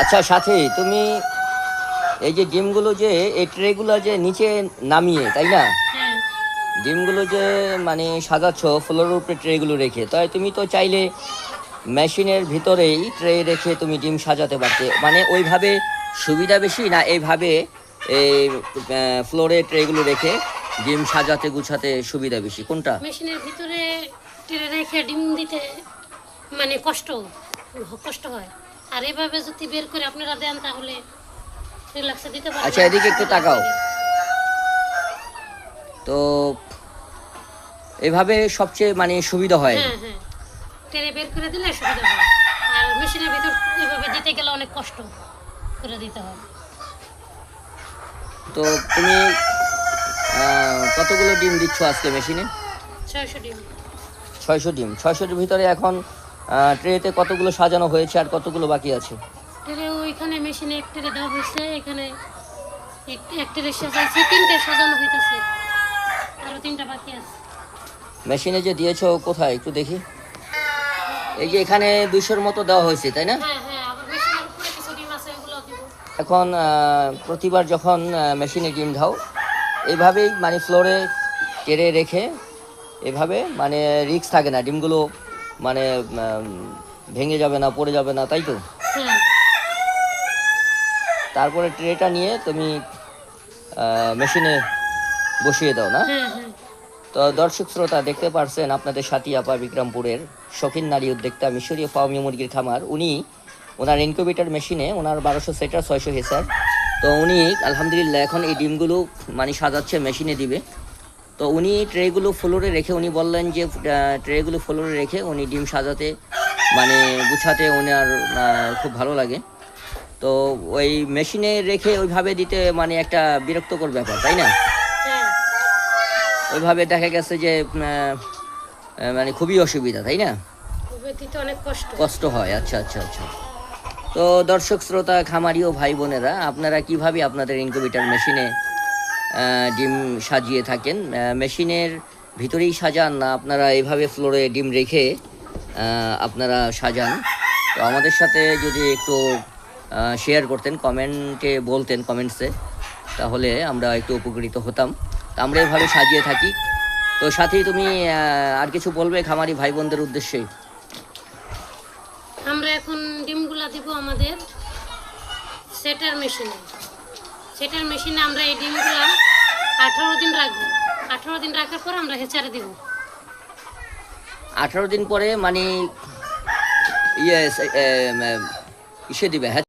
আচ্ছা সাথী, তুমি এই যে ডিমগুলো যে এই ট্রেগুলো যে নিচে নামিয়ে, তাই না? হ্যাঁ ডিমগুলো যে মানে সাজাচ্ছ ফ্লোরের উপরে ট্রেগুলো রেখে, তাই তুমি তো চাইলে মেশিনের ভিতরেই ট্রে রেখে তুমি ডিম সাজাতে পারতে, মানে ওইভাবে সুবিধা বেশি না এইভাবে এই ফ্লোরে ট্রেগুলো রেখে ডিম সাজাতে গুছাতে সুবিধা বেশি, কোনটা? মেশিনের ভিতরে টেনে রেখে ডিম দিতে মানে কষ্ট হয়। আর এভাবে যদি বের করে আপনারা দেন তাহলে রিল্যাক্সে দিতে পারবেন। আচ্ছা, এদিকে একটু তাকাও। তো এভাবে সবচেয়ে মানে সুবিধা হয়। হ্যাঁ হ্যাঁ, টেনে বের করে দিলে সুবিধা হয়। আর মেশিনের ভিতর এভাবে দিতে গেলে অনেক কষ্ট করে দিতে হয়। তো তুমি কতগুলো ডিম দিচ্ছ আজকে মেশিনে? 600 ডিম। 600 ডিম। 600-এর ভিতরে এখন ট্রেতে কতগুলো সাজানো হয়েছে আর কতগুলো বাকি আছে? টেরে ওইখানে মেশিনে এক টেরে দেওয়া হয়েছে, এখানে এক টেরে সাজাইছে, 3টে সাজানো হইতেছে, আরো 3টা বাকি আছে। মেশিনে যে দিয়েছো কোথায় একটু দেখি। এই যে এখানে 200-এর মতো দেওয়া হয়েছে, তাই না? হ্যাঁ হ্যাঁ, আবার মেশিনের উপরে কিছু ডিম আছে, ওগুলো দিব। এখন প্রতিবার যখন মেশিনে ডিম দাও এইভাবেই মানে ফ্লোরে টেরে রেখে এভাবে মানে রিস্ক থাকে না, ডিমগুলো মানে ভেঙে যাবে না, পড়ে যাবে না, তাই তো? হ্যাঁ তারপরে ট্রেটা নিয়ে তুমি মেশিনে বসিয়ে দাও না? হ্যাঁ হ্যাঁ। তো দর্শক শ্রোতা দেখতে পারছেন আপনাদের সাথী আপা বিক্রমপুরের শৌখিন নারী উদ্যোক্তা মিশরীয় ফার্মি মুরগির খামার, উনি ওনার ইনকিউবেটর মেশিনে ওনার 1200 সেটার 600 হেসার, তো উনি আলহামদুলিল্লাহ এখন এই ডিমগুলো মানে সাজাচ্ছে, মেশিনে দিবে। তো উনি ট্রেগুলো ফ্লোরে রেখে উনি বললেন যে ট্রেগুলো ফ্লোরে রেখে উনি ডিম সাজাতে মানে গুছাতে ওনার খুব ভালো লাগে। তো ওই মেশিনে রেখে ওইভাবে দিতে মানে একটা বিরক্তকর ব্যাপার, তাই না? হ্যাঁ, ওইভাবে দেখা গেছে যে মানে খুবই অসুবিধা, তাই না? ওভাবে দিতে অনেক কষ্ট। কষ্ট হয়। আচ্ছা আচ্ছা আচ্ছা। তো দর্শক শ্রোতা খামারি ও ভাই বোনেরা, আপনারা কিভাবে আপনাদের ইনকিউবেটর মেশিনে ডিম সাজিয়ে থাকেন? মেশিনের ভিতরেই সাজান না আপনারা এইভাবে ফ্লোরে ডিম রেখে আপনারা সাজান? তো আমাদের সাথে যদি একটু শেয়ার করতেন, কমেন্টে বলতেন, কমেন্টসে, তাহলে আমরা একটু উপকৃত হতাম। তো আমরা এভাবে সাজিয়ে থাকি। তো সাথেই তুমি আর কিছু বলবে খামারি ভাই বোনদের উদ্দেশ্যে? আমরা এখন ডিমগুলা দিব আমাদের সেটার মেশিনে। সেটার মেশিনে আমরা এই ডিমগুলা 18 দিন রাখবো। 18 দিন রাখার পর আমরা হেচারে দিব। 18 দিন পরে মানে ইসে দিবে, হ্যাঁ?